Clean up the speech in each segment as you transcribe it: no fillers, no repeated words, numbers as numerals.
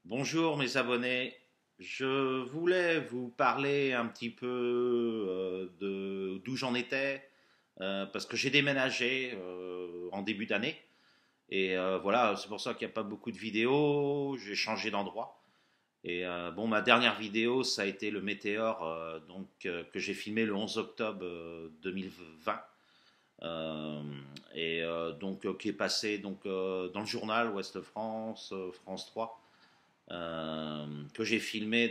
Bonjour mes abonnés, je voulais vous parler un petit peu de d'où j'en étais parce que j'ai déménagé en début d'année et voilà, c'est pour ça qu'il n'y a pas beaucoup de vidéos, j'ai changé d'endroit et bon, ma dernière vidéo ça a été le météore que j'ai filmé le 11 octobre 2020 euh, qui est passé dans le journal Ouest France, France 3, que j'ai filmé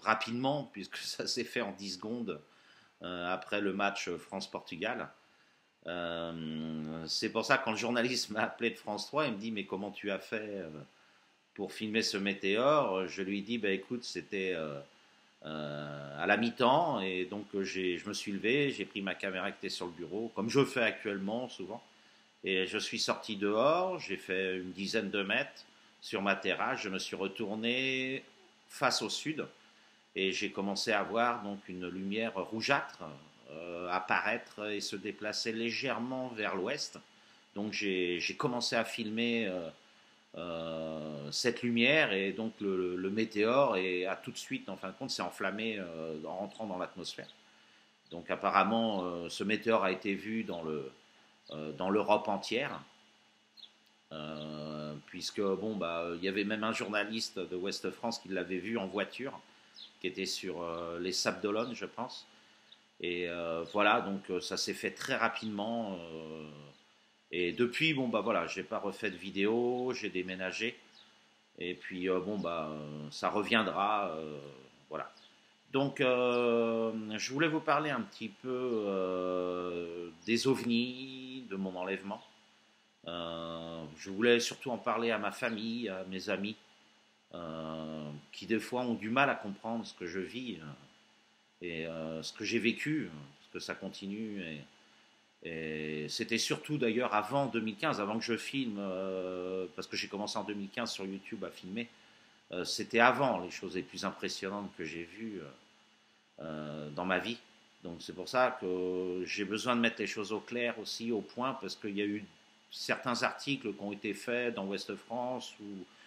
rapidement, puisque ça s'est fait en 10 secondes après le match France-Portugal. C'est pour ça que quand le journaliste m'a appelé de France 3, il me dit mais comment tu as fait pour filmer ce météore? Je lui dis bah écoute c'était à la mi-temps et donc je me suis levé, j'ai pris ma caméra qui était sur le bureau, comme je fais actuellement souvent, et je suis sorti dehors, j'ai fait une dizaine de mètres sur ma terrasse, je me suis retourné face au sud et j'ai commencé à voir donc une lumière rougeâtre apparaître et se déplacer légèrement vers l'ouest. Donc j'ai commencé à filmer cette lumière et donc le météore a tout de suite, en fin de compte, s'est enflammé en rentrant dans l'atmosphère. Donc apparemment, ce météore a été vu dans l'Europe entière. Puisque bon bah il y avait même un journaliste de Ouest France qui l'avait vu en voiture, qui était sur les Sables d'Olonne, je pense. Et voilà, donc ça s'est fait très rapidement. Et depuis, bon bah voilà, j'ai pas refait de vidéo, j'ai déménagé. Et puis bon bah ça reviendra, voilà. Donc je voulais vous parler un petit peu des ovnis, de mon enlèvement. Je voulais surtout en parler à ma famille, à mes amis, qui des fois ont du mal à comprendre ce que je vis et ce que j'ai vécu, parce que ça continue. Et c'était surtout d'ailleurs avant 2015, avant que je filme, parce que j'ai commencé en 2015 sur YouTube à filmer. C'était avant les choses les plus impressionnantes que j'ai vues dans ma vie. Donc c'est pour ça que j'ai besoin de mettre les choses au clair aussi, au point, parce qu'il y a eu certains articles qui ont été faits dans Ouest France ou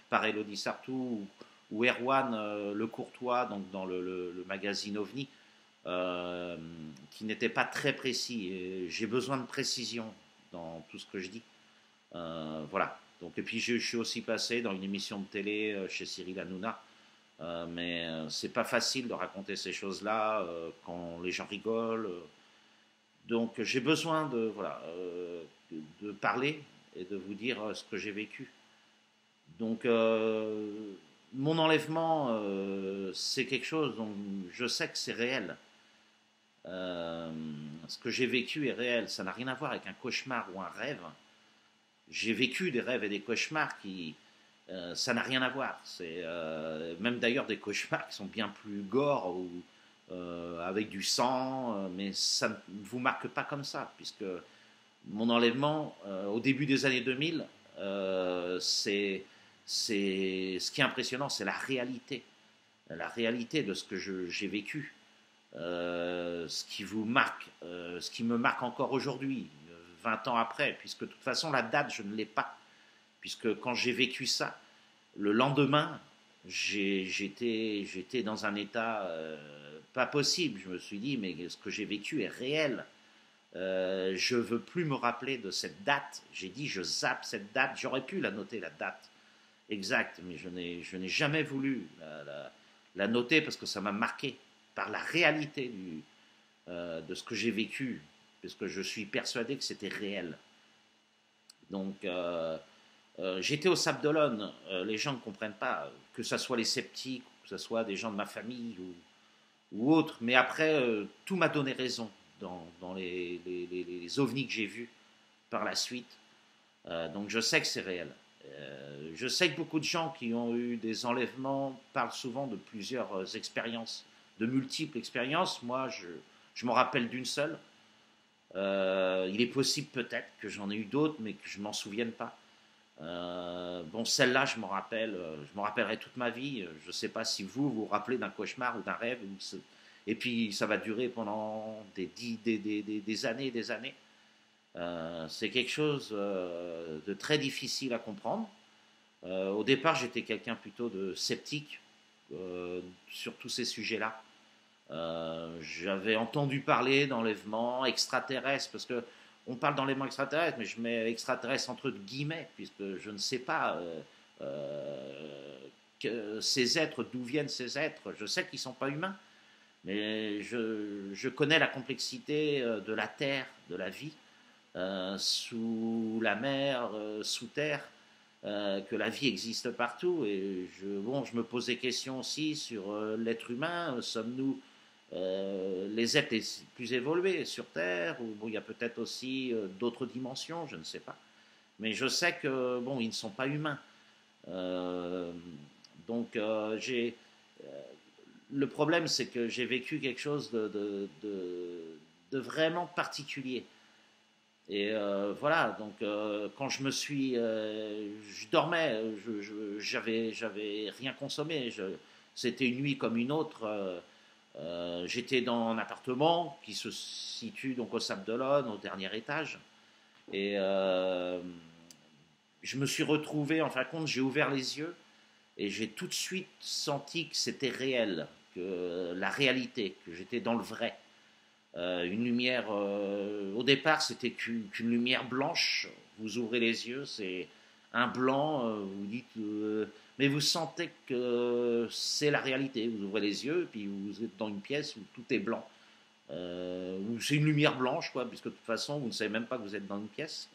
par Elodie Sartou ou Erwan Le Courtois, donc dans le magazine OVNI, euh, qui n'étaient pas très précis. Et j'ai besoin de précision dans tout ce que je dis. Voilà. Donc, et puis je suis aussi passé dans une émission de télé chez Cyril Hanouna, mais c'est pas facile de raconter ces choses-là quand les gens rigolent. Donc j'ai besoin de parler et de vous dire ce que j'ai vécu. Donc mon enlèvement, c'est quelque chose dont je sais que c'est réel. Euh, Ce que j'ai vécu est réel. Ça n'a rien à voir avec un cauchemar ou un rêve. J'ai vécu des rêves et des cauchemars qui, ça n'a rien à voir. C'est même d'ailleurs des cauchemars qui sont bien plus gore ou avec du sang, mais ça ne vous marque pas comme ça, puisque mon enlèvement au début des années 2000, c'est ce qui est impressionnant, c'est la réalité de ce que j'ai vécu, ce qui vous marque, ce qui me marque encore aujourd'hui, 20 ans après, puisque de toute façon la date je ne l'ai pas, puisque quand j'ai vécu ça, le lendemain, j'étais dans un état pas possible. Je me suis dit, mais ce que j'ai vécu est réel. Je veux plus me rappeler de cette date. J'ai dit, je zappe cette date. J'aurais pu la noter, la date exacte, mais je n'ai jamais voulu la noter parce que ça m'a marqué par la réalité de ce que j'ai vécu, parce que je suis persuadé que c'était réel. Donc, j'étais au Sable d'Olonne. Les gens ne comprennent pas, que ce soit les sceptiques, que ce soit des gens de ma famille ou autres. Mais après, tout m'a donné raison dans les ovnis que j'ai vus par la suite. Donc je sais que c'est réel. Je sais que beaucoup de gens qui ont eu des enlèvements parlent souvent de plusieurs expériences, de multiples expériences. Moi, je me rappelle d'une seule. Il est possible peut-être que j'en ai eu d'autres, mais que je ne m'en souvienne pas. Bon, celle-là, je m'en rappellerai toute ma vie. Je ne sais pas si vous vous rappelez d'un cauchemar ou d'un rêve. Et puis, ça va durer pendant des années et des années. C'est quelque chose de très difficile à comprendre. Au départ, j'étais quelqu'un plutôt de sceptique sur tous ces sujets-là. J'avais entendu parler d'enlèvements extraterrestres, parce que on parle d'enlèvements extraterrestres, mais je mets extraterrestres entre guillemets, puisque je ne sais pas que ces êtres, d'où viennent ces êtres. Je sais qu'ils ne sont pas humains, mais je connais la complexité de la Terre, de la vie, sous la mer, sous terre, que la vie existe partout. Et je me pose des questions aussi sur l'être humain. Sommes-nous les êtres les plus évolués sur Terre, ou bon, il y a peut-être aussi d'autres dimensions, je ne sais pas. Mais je sais que bon, ils ne sont pas humains. Euh, j'ai le problème, c'est que j'ai vécu quelque chose de vraiment particulier. Et voilà, donc quand je me suis, je dormais, j'avais rien consommé. C'était une nuit comme une autre. J'étais dans un appartement qui se situe donc au Sable d'Olonne, au dernier étage. Et je me suis retrouvé, en fin de compte, j'ai ouvert les yeux et j'ai tout de suite senti que c'était réel, que la réalité, que j'étais dans le vrai. Une lumière, au départ, c'était qu'une lumière blanche. Vous ouvrez les yeux, c'est un blanc, vous dites, mais vous sentez que c'est la réalité. Vous ouvrez les yeux, puis vous êtes dans une pièce où tout est blanc. C'est une lumière blanche, quoi, puisque de toute façon, vous ne savez même pas que vous êtes dans une pièce.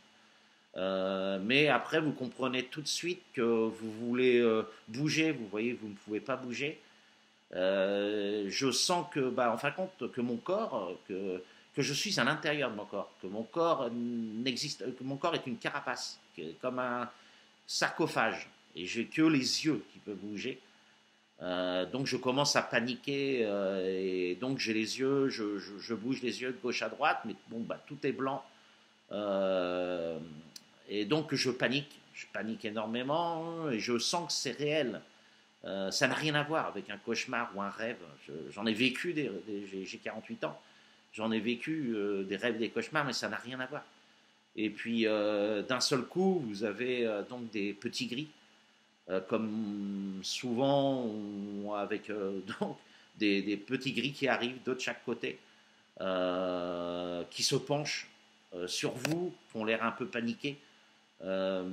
Mais après, vous comprenez tout de suite que vous voulez bouger, vous voyez, vous ne pouvez pas bouger. Je sens que, bah, en fin de compte, que mon corps, que je suis à l'intérieur de mon corps, que mon corps n'existe, que mon corps est une carapace, comme un sarcophage, et j'ai que les yeux qui peuvent bouger. Donc je commence à paniquer, et donc j'ai les yeux, je bouge les yeux de gauche à droite, mais bon, bah, tout est blanc. Euh, et donc je panique énormément, et je sens que c'est réel. Ça n'a rien à voir avec un cauchemar ou un rêve. J'en ai vécu, j'ai 48 ans, j'en ai vécu des rêves, des cauchemars, mais ça n'a rien à voir. Et puis d'un seul coup, vous avez donc des petits gris, comme souvent avec donc des petits gris qui arrivent de chaque côté, qui se penchent sur vous, qui ont l'air un peu paniqués. Ça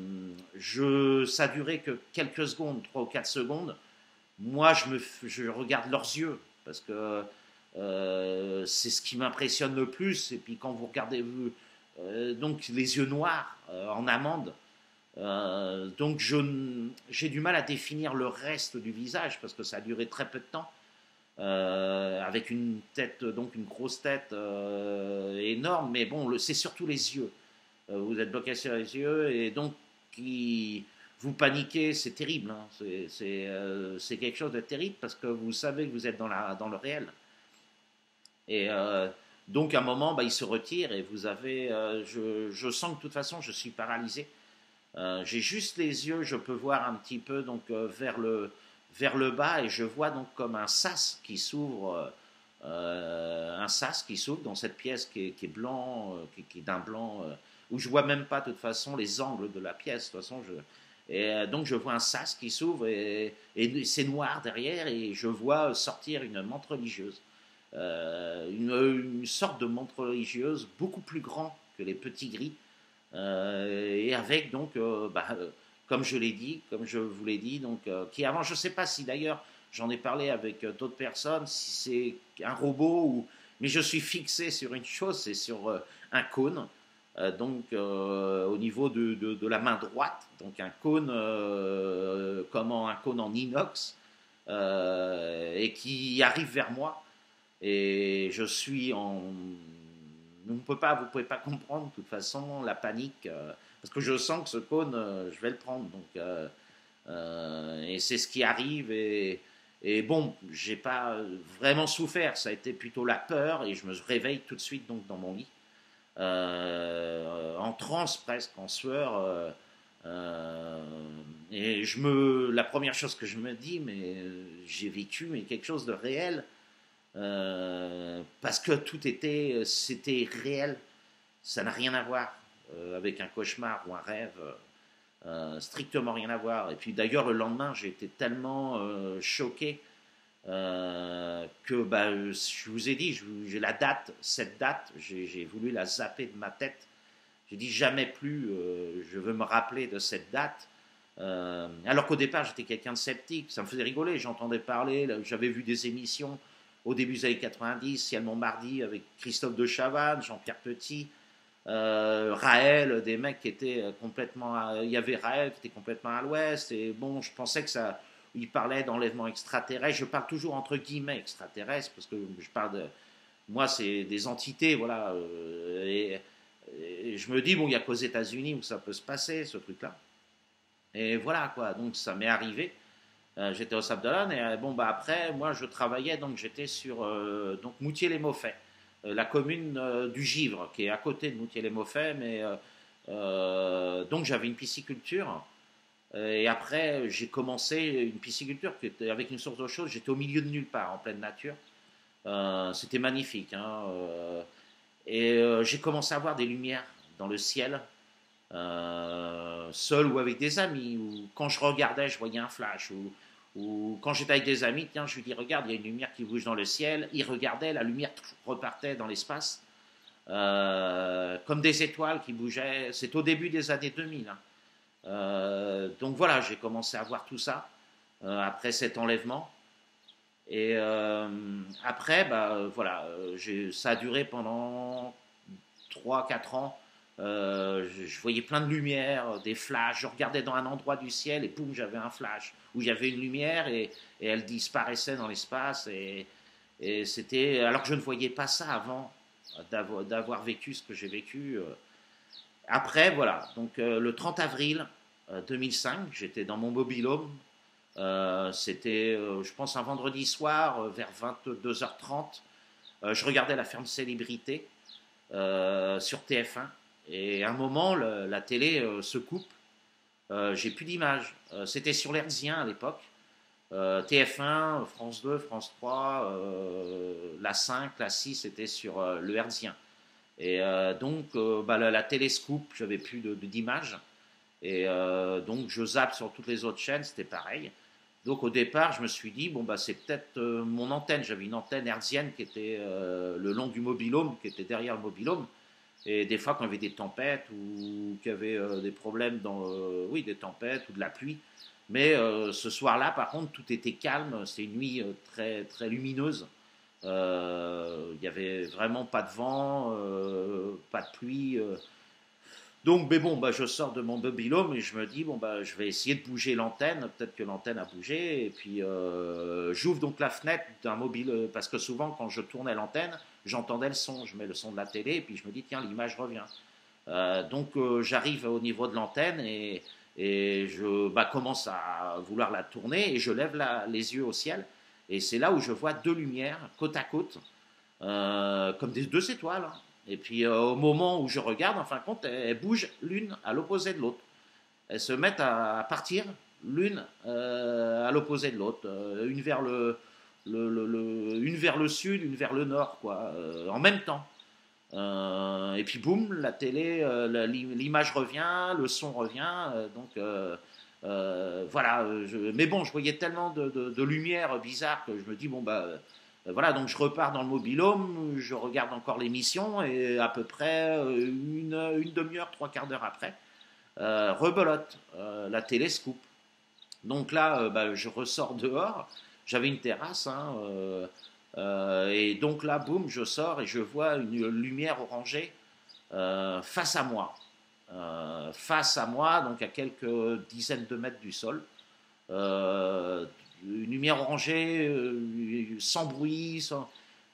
a duré que quelques secondes, 3 ou 4 secondes. Moi, je regarde leurs yeux, parce que c'est ce qui m'impressionne le plus. Et puis quand vous regardez, donc les yeux noirs en amande, donc j'ai du mal à définir le reste du visage, parce que ça a duré très peu de temps. Avec une tête, donc une grosse tête énorme, mais bon, c'est surtout les yeux. Vous êtes bloqué sur les yeux, et donc vous paniquez, c'est terrible. Hein. C'est quelque chose de terrible, parce que vous savez que vous êtes dans le réel. Et donc à un moment, bah, il se retire, et vous avez, je sens que de toute façon, je suis paralysé. J'ai juste les yeux, je peux voir un petit peu donc vers le bas, et je vois donc comme un sas qui s'ouvre, un sas qui s'ouvre dans cette pièce qui est blanc, qui est d'un blanc, où je vois même pas de toute façon les angles de la pièce. De toute façon, et donc je vois un sas qui s'ouvre, et c'est noir derrière, et je vois sortir une menthe religieuse, une sorte de menthe religieuse beaucoup plus grand que les petits gris, et avec donc, comme je l'ai dit, comme je vous l'ai dit, donc, qui avant, je ne sais pas si d'ailleurs j'en ai parlé avec d'autres personnes, si c'est un robot ou, mais je suis fixé sur une chose, c'est sur un cône, donc au niveau de la main droite, donc un cône, comment un cône en inox, et qui arrive vers moi, et je suis en, vous pouvez pas comprendre de toute façon la panique, parce que je sens que ce cône, je vais le prendre. Donc, et c'est ce qui arrive, et bon, j'ai pas vraiment souffert. Ça a été plutôt la peur, et je me réveille tout de suite donc dans mon lit, en transe presque, en sueur. Et la première chose que je me dis, mais j'ai vécu mais quelque chose de réel, parce que c'était réel, ça n'a rien à voir avec un cauchemar ou un rêve. strictement rien à voir. Et puis d'ailleurs, le lendemain, j'ai été tellement choqué que bah, je vous ai dit, j'ai la date, cette date, j'ai voulu la zapper de ma tête. J'ai dit jamais plus, je veux me rappeler de cette date. Alors qu'au départ, j'étais quelqu'un de sceptique, ça me faisait rigoler, j'entendais parler, j'avais vu des émissions au début des années 90, Ciel Montmardi avec Christophe de Chavannes, Jean-Pierre Petit, Raël, des mecs qui étaient complètement. Il y avait Raël qui était complètement à l'ouest, et bon, je pensais que ça. Il parlait d'enlèvement extraterrestre. Je parle toujours entre guillemets extraterrestre, parce que je parle de. Moi, c'est des entités, voilà. Et je me dis, bon, il n'y a qu'aux États-Unis où ça peut se passer, ce truc-là. Et voilà, quoi. Donc, ça m'est arrivé. J'étais au Sable d'Olonne, et bon, bah, après, moi, je travaillais, donc j'étais sur donc, Moutier-les-Maufaits, la commune du Givre, qui est à côté de Moutier-les-Maufaits, mais donc j'avais une pisciculture. Et après, j'ai commencé une pisciculture qui était avec une source d'eau chaude. J'étais au milieu de nulle part, en pleine nature. C'était magnifique, hein, et j'ai commencé à voir des lumières dans le ciel, seul ou avec des amis. Ou quand je regardais, je voyais un flash. Ou quand j'étais avec des amis, tiens, je lui dis, regarde, il y a une lumière qui bouge dans le ciel. Il regardait, la lumière repartait dans l'espace, comme des étoiles qui bougeaient. C'est au début des années 2000. Hein. Donc voilà, j'ai commencé à voir tout ça après cet enlèvement. Et après, bah, voilà, ça a duré pendant 3 4 ans. Je voyais plein de lumière, des flashs. Je regardais dans un endroit du ciel et boum, j'avais un flash où il y avait une lumière et elle disparaissait dans l'espace. Et c'était. Alors que je ne voyais pas ça avant d'avoir vécu ce que j'ai vécu. Après, voilà, donc le 30 avril 2005, j'étais dans mon mobil-home. C'était, je pense, un vendredi soir vers 22h30. Je regardais la ferme Célébrité sur TF1. Et à un moment, la télé se coupe. J'ai plus d'image. C'était sur l'Hertzien à l'époque. TF1, France 2, France 3, la 5, la 6 c'était sur le Hertzien. Et donc, bah, la télescope, j'avais plus d'image. Et donc, je zappe sur toutes les autres chaînes, c'était pareil. Donc, au départ, je me suis dit, bon, bah, c'est peut-être mon antenne. J'avais une antenne hertzienne qui était le long du mobil-home, qui était derrière le mobil-home. Et des fois, quand il y avait des tempêtes ou qu'il y avait des problèmes oui, des tempêtes ou de la pluie. Mais ce soir-là, par contre, tout était calme. C'était une nuit très, très lumineuse. Il n'y avait vraiment pas de vent, pas de pluie. Donc, mais bon, bah, je sors de mon mobil-home et je me dis, bon, bah, je vais essayer de bouger l'antenne. Peut-être que l'antenne a bougé. Et puis, j'ouvre donc la fenêtre d'un mobile, parce que souvent, quand je tournais l'antenne, j'entendais le son. Je mets le son de la télé et puis je me dis, tiens, l'image revient. Donc, j'arrive au niveau de l'antenne et je commence à vouloir la tourner et je lève les yeux au ciel. Et c'est là où je vois deux lumières côte à côte, comme des deux étoiles. Hein. Et puis au moment où je regarde, en fin de compte, elles bougent l'une à l'opposé de l'autre. Elles se mettent à partir l'une à l'opposé de l'autre, une vers une vers le sud, une vers le nord, quoi, en même temps. Et puis boum, la télé, l'image revient, le son revient, donc voilà. Mais bon, je voyais tellement de lumière bizarre que je me dis bon bah voilà, donc je repars dans le mobil-home, je regarde encore l'émission et à peu près une demi-heure, 3 quarts d'heure après, rebelote, la télé se coupe. Donc là, bah, je ressors dehors. J'avais une terrasse, hein, et donc là, boum, je sors et je vois une lumière orangée face à moi, donc à quelques dizaines de mètres du sol. Une lumière orangée, sans bruit,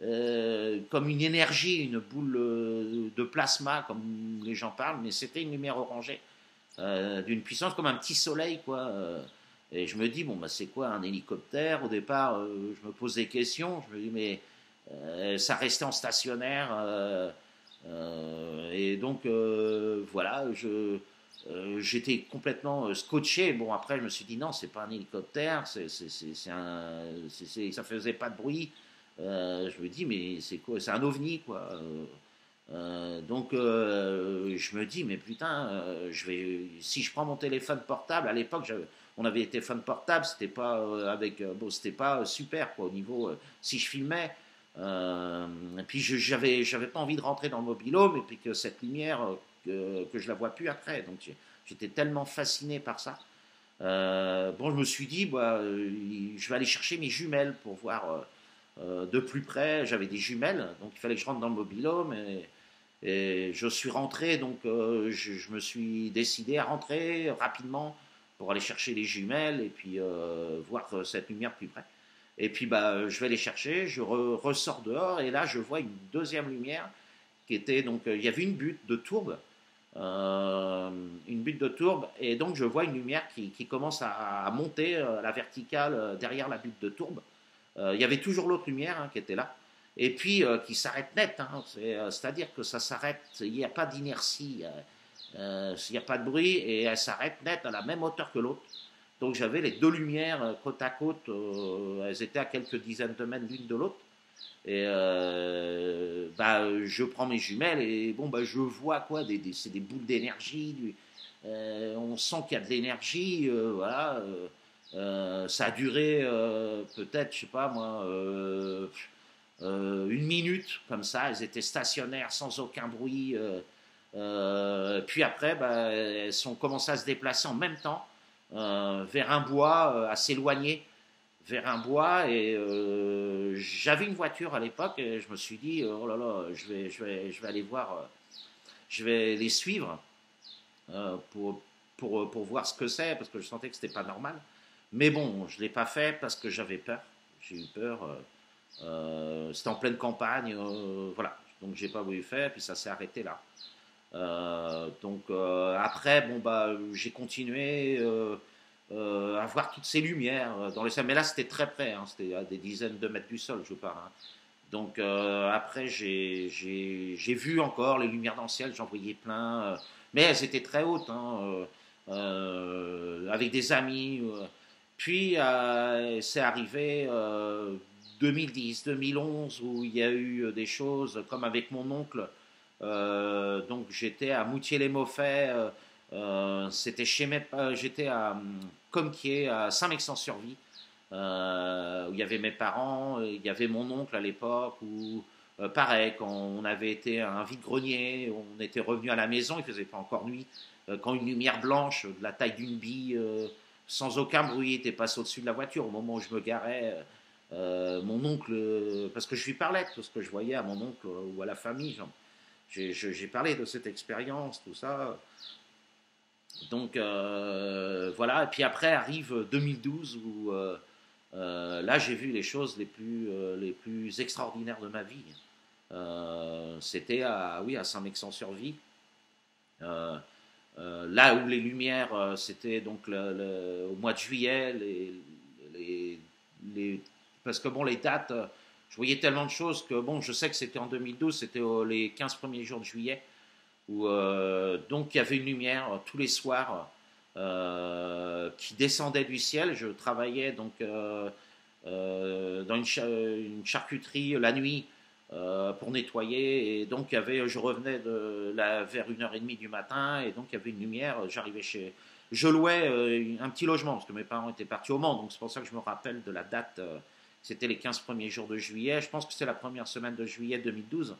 comme une énergie, une boule de plasma, comme les gens parlent, mais c'était une lumière orangée d'une puissance comme un petit soleil, quoi. Et je me dis, bon, bah, c'est quoi un hélicoptère? Au départ, je me pose des questions. Je me dis, mais ça restait en stationnaire. Et donc, voilà, j'étais complètement scotché. Bon, après, je me suis dit, non, c'est pas un hélicoptère, ça faisait pas de bruit. Je me dis, mais c'est quoi? C'est un ovni, quoi. Donc je me dis, mais putain, si je prends mon téléphone portable, à l'époque on avait des téléphones portables, c'était pas bon, c'était pas super quoi au niveau. Si je filmais, et puis j'avais pas envie de rentrer dans le mobil-home et puis que cette lumière que je la vois plus après. Donc j'étais tellement fasciné par ça. Bon, je me suis dit, bah, je vais aller chercher mes jumelles pour voir de plus près. J'avais des jumelles, donc il fallait que je rentre dans le mobil-home et je suis rentré, donc je me suis décidé à rentrer rapidement pour aller chercher les jumelles et puis voir cette lumière plus près. Et puis bah, je vais les chercher, ressors dehors et là je vois une deuxième lumière qui était donc il y avait une butte de tourbe et donc je vois une lumière qui commence à monter à la verticale derrière la butte de tourbe. Il y avait toujours l'autre lumière qui était là et puis qui s'arrête net. C'est-à-dire que ça s'arrête, il n'y a pas d'inertie, il n'y a pas de bruit et elle s'arrête net à la même hauteur que l'autre. Donc j'avais les deux lumières côte à côte, elles étaient à quelques dizaines de mètres l'une de l'autre. Et bah, je prends mes jumelles et bon, bah, je vois quoi, c'est des boules d'énergie. On sent qu'il y a de l'énergie, voilà. Ça a duré peut-être, je sais pas moi, une minute comme ça. Elles étaient stationnaires sans aucun bruit. Puis après, bah, elles ont commencé à se déplacer en même temps vers un bois, à s'éloigner vers un bois. Et j'avais une voiture à l'époque et je me suis dit, oh là là, je vais aller voir, je vais les suivre pour voir ce que c'est, parce que je sentais que c'était pas normal. Mais bon, je ne l'ai pas fait parce que j'avais peur. J'ai eu peur. C'était en pleine campagne, voilà. Donc j'ai pas voulu faire, puis ça s'est arrêté là. Donc après, bon bah, j'ai continué à voir toutes ces lumières dans les salles. Mais là, c'était très près, c'était à des dizaines de mètres du sol, je pars. Donc après, j'ai vu encore les lumières dans le ciel, j'en voyais plein, mais elles étaient très hautes, avec des amis. Puis c'est arrivé 2010, 2011, où il y a eu des choses comme avec mon oncle. Donc j'étais à Moutier-les-Maufais, j'étais à Comquier, à Saint-Mexan-sur-Vie, où il y avait mes parents, il y avait mon oncle à l'époque, où pareil, quand on avait été à un vide-grenier, on était revenu à la maison, il faisait pas encore nuit, quand une lumière blanche de la taille d'une bille, sans aucun bruit, était passée au-dessus de la voiture, au moment où je me garais, mon oncle, parce que je lui parlais de tout ce que je voyais à mon oncle ou à la famille, j'ai parlé de cette expérience, tout ça. Donc voilà, et puis après arrive 2012 où là j'ai vu les choses les plus extraordinaires de ma vie. C'était oui, à Saint-Mexan-sur-Vie, là où les lumières, c'était donc au mois de juillet, les, les, parce que bon, les dates, je voyais tellement de choses que bon, je sais que c'était en 2012, c'était les 15 premiers jours de juillet, où donc il y avait une lumière tous les soirs qui descendait du ciel. Je travaillais donc dans une charcuterie la nuit pour nettoyer, et donc je revenais vers 1h30 du matin, et donc il y avait une lumière. Je louais un petit logement parce que mes parents étaient partis au Mans, donc c'est pour ça que je me rappelle de la date. C'était les 15 premiers jours de juillet. Je pense que c'est la première semaine de juillet 2012.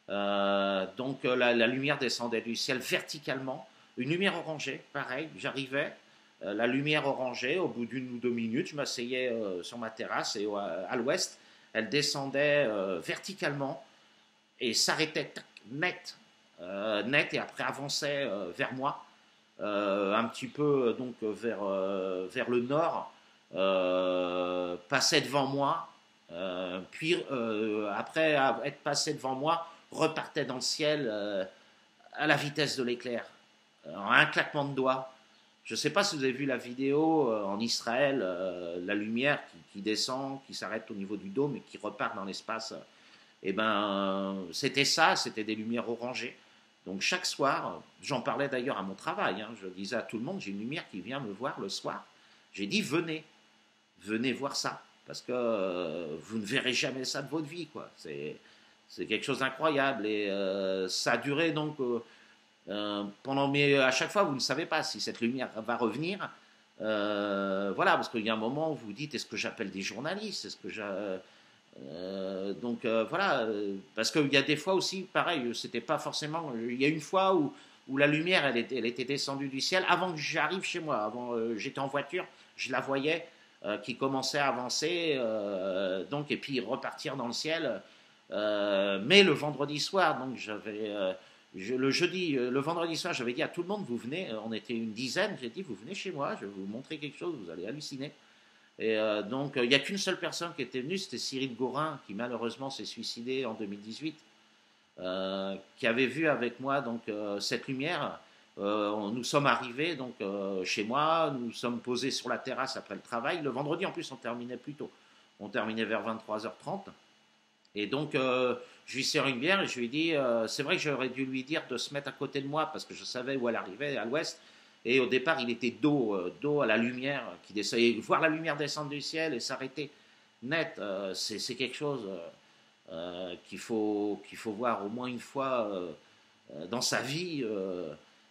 Donc la lumière descendait du ciel verticalement, une lumière orangée, pareil, j'arrivais, la lumière orangée, au bout d'une ou deux minutes, je m'asseyais sur ma terrasse et à l'ouest, elle descendait verticalement et s'arrêtait net, net, et après avançait vers moi, un petit peu donc vers le nord, passait devant moi, puis après être passé devant moi, repartait dans le ciel à la vitesse de l'éclair, en un claquement de doigts. Je ne sais pas si vous avez vu la vidéo en Israël, la lumière qui descend, qui s'arrête au niveau du dôme et qui repart dans l'espace. Et ben, c'était ça, c'était des lumières orangées. Donc chaque soir, j'en parlais d'ailleurs à mon travail, je disais à tout le monde, j'ai une lumière qui vient me voir le soir. J'ai dit, venez voir ça, parce que vous ne verrez jamais ça de votre vie, quoi. C'est quelque chose d'incroyable. Et ça a duré donc pendant. Mais à chaque fois, vous ne savez pas si cette lumière va revenir. Voilà, parce qu'il y a un moment où vous dites est-ce que j'appelle des journalistes? Est-ce que donc voilà, parce qu'il y a des fois aussi, pareil, c'était pas forcément. Il y a une fois où la lumière, elle était descendue du ciel avant que j'arrive chez moi. Avant, j'étais en voiture, je la voyais qui commençait à avancer, donc et puis repartir dans le ciel. Mais le vendredi soir, donc le jeudi, le vendredi soir, j'avais dit à tout le monde, vous venez, on était une dizaine, j'ai dit, vous venez chez moi, je vais vous montrer quelque chose, vous allez halluciner. Et donc, il n'y a qu'une seule personne qui était venue, c'était Cyril Gaurin, qui malheureusement s'est suicidé en 2018, qui avait vu avec moi donc cette lumière. Nous sommes arrivés donc chez moi, nous sommes posés sur la terrasse après le travail. Le vendredi, en plus, on terminait plus tôt. On terminait vers 23h30. Et donc, je lui sers une bière et je lui dis, c'est vrai que j'aurais dû lui dire de se mettre à côté de moi parce que je savais où elle arrivait, à l'ouest. Et au départ, il était dos à la lumière qui descendait. Voir la lumière descendre du ciel et s'arrêter net, c'est quelque chose qu'il faut voir au moins une fois dans sa vie.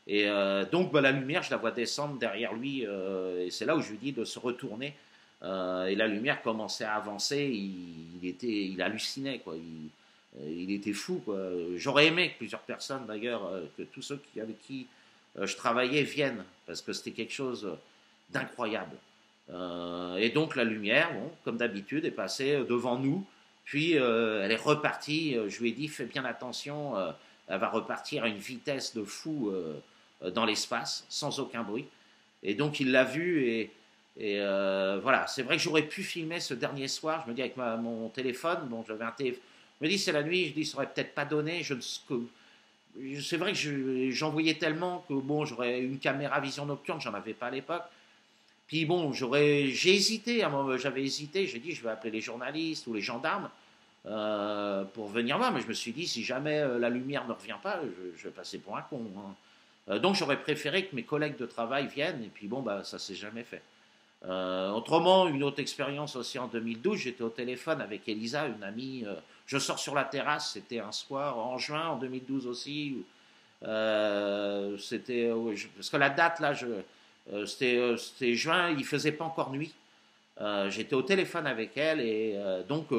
Et donc, bah, la lumière, je la vois descendre derrière lui. Et c'est là où je lui dis de se retourner. Et la lumière commençait à avancer. Il hallucinait, quoi. Il était fou, quoi. J'aurais aimé que plusieurs personnes, d'ailleurs, que tous ceux avec qui je travaillais viennent, parce que c'était quelque chose d'incroyable. Et donc la lumière, bon, comme d'habitude, est passée devant nous, puis elle est repartie. Je lui ai dit, fais bien attention, elle va repartir à une vitesse de fou dans l'espace, sans aucun bruit. Et donc il l'a vu et voilà, c'est vrai que j'aurais pu filmer ce dernier soir. Je me dis avec mon téléphone, bon, j'avais un téléphone. Je me dis c'est la nuit, je dis ça aurait peut-être pas donné. C'est vrai que j'en voyais tellement que bon, j'aurais une caméra vision nocturne, j'en avais pas à l'époque. Puis bon, j'ai hésité, j'avais hésité, j'ai dit je vais appeler les journalistes ou les gendarmes pour venir voir, mais je me suis dit si jamais la lumière ne revient pas, je vais passer pour un con. Hein. Donc j'aurais préféré que mes collègues de travail viennent, et puis bon, bah, ça s'est jamais fait. Autrement, une autre expérience aussi en 2012, j'étais au téléphone avec Elisa, une amie. Je sors sur la terrasse, c'était un soir en juin en 2012 aussi. C'était parce que la date là, c'était juin, il faisait pas encore nuit. J'étais au téléphone avec elle et donc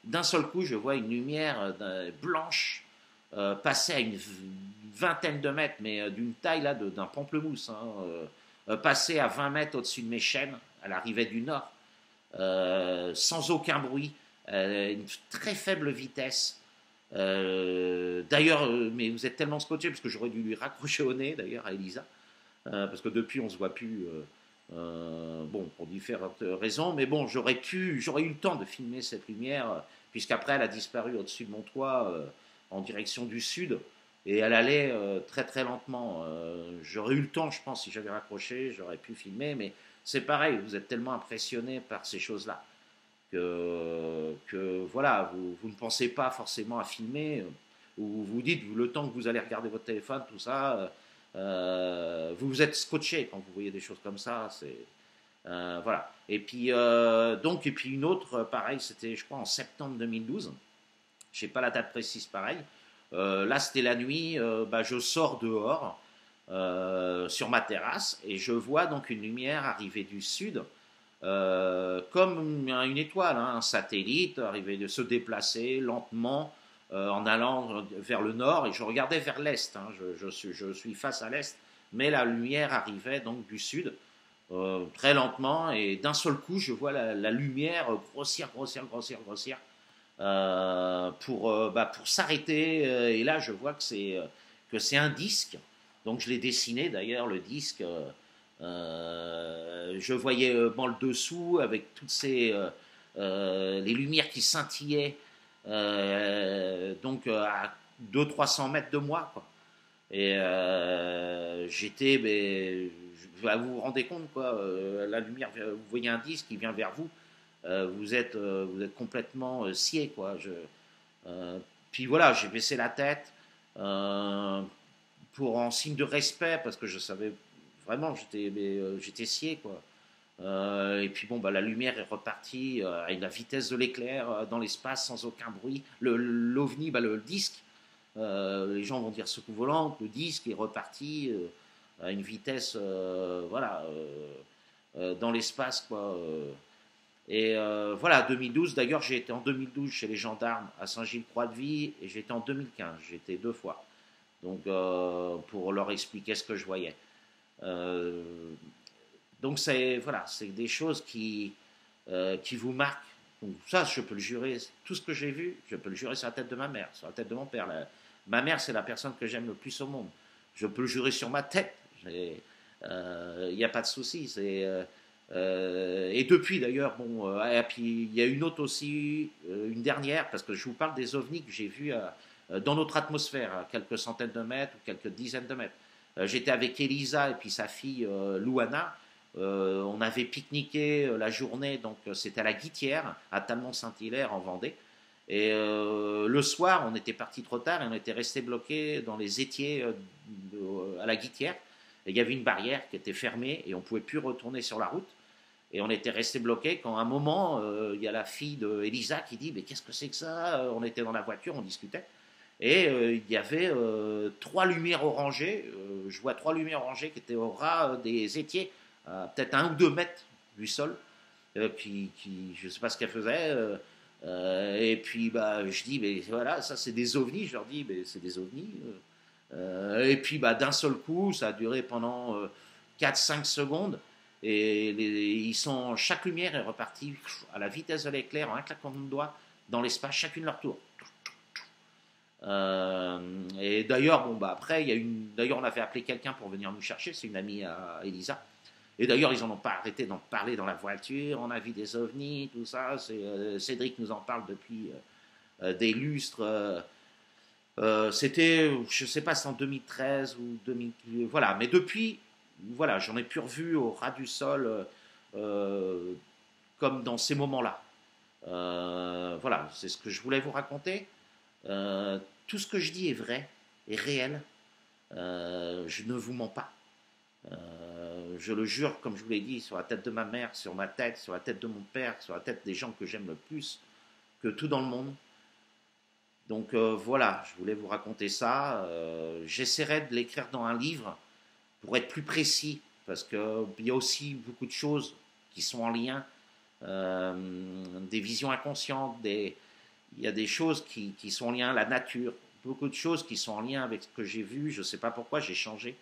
d'un seul coup, je vois une lumière blanche passer à une vingtaine de mètres, mais d'une taille là d'un pamplemousse. Hein, passer à 20 mètres au-dessus de mes chaînes. Elle arrivait du nord, sans aucun bruit, une très faible vitesse. D'ailleurs, mais vous êtes tellement scotché, parce que j'aurais dû lui raccrocher au nez, d'ailleurs, à Elisa, parce que depuis, on ne se voit plus, bon, pour différentes raisons, mais bon, j'aurais eu le temps de filmer cette lumière, puisqu'après, elle a disparu au-dessus de mon toit, en direction du sud. Et elle allait très très lentement. J'aurais eu le temps, je pense, si j'avais raccroché, j'aurais pu filmer, mais c'est pareil, vous êtes tellement impressionné par ces choses-là que voilà, vous ne pensez pas forcément à filmer, ou vous vous dites, le temps que vous allez regarder votre téléphone, tout ça, vous vous êtes scotché quand vous voyez des choses comme ça. Voilà. Et puis, et puis une autre, pareil, c'était, je crois, en septembre 2012. Je ne sais pas la date précise, pareil. Là, c'était la nuit, bah, je sors dehors sur ma terrasse et je vois donc une lumière arriver du sud, comme une étoile, hein, un satellite, arriver de se déplacer lentement en allant vers le nord et je regardais vers l'est. Hein, je suis face à l'est, mais la lumière arrivait donc du sud. Très lentement et d'un seul coup je vois la lumière grossir pour s'arrêter. Et là, je vois que c'est un disque. Donc, je l'ai dessiné d'ailleurs, le disque. Je voyais le dessous avec toutes les lumières qui scintillaient, donc à 200-300 mètres de moi, quoi. Et j'étais, mais, vous vous rendez compte, quoi, la lumière, vous voyez un disque qui vient vers vous, vous êtes complètement scié, quoi. Puis voilà, j'ai baissé la tête pour en signe de respect parce que je savais vraiment, j'étais scié, quoi. Et puis bon, bah, la lumière est repartie à la vitesse de l'éclair dans l'espace sans aucun bruit. L'OVNI, bah, le disque, les gens vont dire secoue volante, le disque est reparti à une vitesse, voilà, dans l'espace, quoi. Et voilà, 2012, d'ailleurs, j'ai été en 2012 chez les gendarmes à Saint-Gilles-Croix-de-Vie et j'ai été en 2015, j'ai été 2 fois. Donc, pour leur expliquer ce que je voyais. Euh, donc, c'est voilà, c'est des choses qui vous marquent. Donc, ça, je peux le jurer. Tout ce que j'ai vu, je peux le jurer sur la tête de ma mère, sur la tête de mon père. Ma mère, c'est la personne que j'aime le plus au monde. Je peux le jurer sur ma tête. Il n'y a pas de souci. Et depuis d'ailleurs, bon, et puis il y a une autre aussi, une dernière, parce que je vous parle des ovnis que j'ai vus dans notre atmosphère, à quelques centaines de mètres ou quelques dizaines de mètres. J'étais avec Elisa et puis sa fille Louana. On avait pique-niqué la journée, donc c'était à la Guittière, à Talmont-Saint-Hilaire en Vendée. Et le soir, on était parti trop tard et on était resté bloqué dans les étiers à la Guittière. Et il y avait une barrière qui était fermée et on ne pouvait plus retourner sur la route. Et on était resté bloqué quand à un moment, il y a la fille d'Elisa qui dit mais qu'est-ce que c'est que ça? On était dans la voiture, on discutait. Et il y avait 3 lumières orangées. Je vois 3 lumières orangées qui étaient au ras des étiers, peut-être 1 ou 2 mètres du sol, je ne sais pas ce qu'elle faisait. Et puis bah, je dis, mais voilà, ça c'est des ovnis. Je leur dis, mais c'est des ovnis. Et puis bah, d'un seul coup, ça a duré pendant 4-5 secondes. Et chaque lumière est repartie à la vitesse de l'éclair, en un claquement de doigts, dans l'espace, chacune leur tour. Et d'ailleurs, bon, bah, après, d'ailleurs, on avait appelé quelqu'un pour venir nous chercher, c'est une amie à Elisa. Et d'ailleurs, ils n'en ont pas arrêté d'en parler dans la voiture, on a vu des ovnis, tout ça. Cédric nous en parle depuis des lustres. C'était, je ne sais pas, c'est en 2013 ou 2000, voilà. Mais depuis, voilà, j'en ai plus revu au ras du sol, euh, comme dans ces moments-là. Voilà, c'est ce que je voulais vous raconter. Tout ce que je dis est vrai, est réel. Je ne vous mens pas. Je le jure, comme je vous l'ai dit, sur la tête de ma mère, sur ma tête, sur la tête de mon père, sur la tête des gens que j'aime le plus que tout dans le monde. Donc voilà, je voulais vous raconter ça. J'essaierai de l'écrire dans un livre pour être plus précis, parce qu'il y a aussi beaucoup de choses qui sont en lien, des visions inconscientes, il y a des choses qui sont en lien, la nature, beaucoup de choses qui sont en lien avec ce que j'ai vu. Je ne sais pas pourquoi j'ai changé.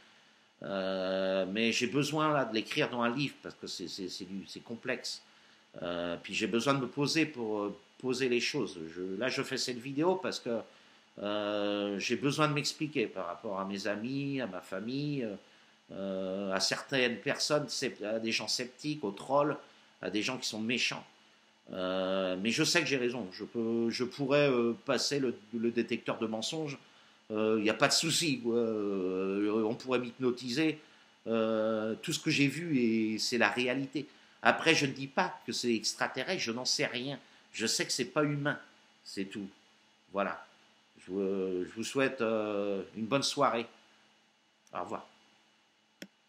Mais j'ai besoin là, de l'écrire dans un livre parce que c'est complexe. Puis j'ai besoin de me poser pour poser les choses. Là, je fais cette vidéo parce que j'ai besoin de m'expliquer par rapport à mes amis, à ma famille, à certaines personnes, à des gens sceptiques, aux trolls, à des gens qui sont méchants. Mais je sais que j'ai raison. Je pourrais passer le détecteur de mensonges. Il n'y a pas de souci. On pourrait m'hypnotiser. Tout ce que j'ai vu, et c'est la réalité. Après, je ne dis pas que c'est extraterrestre, je n'en sais rien. Je sais que c'est pas humain. C'est tout. Voilà. Je vous souhaite une bonne soirée. Au revoir.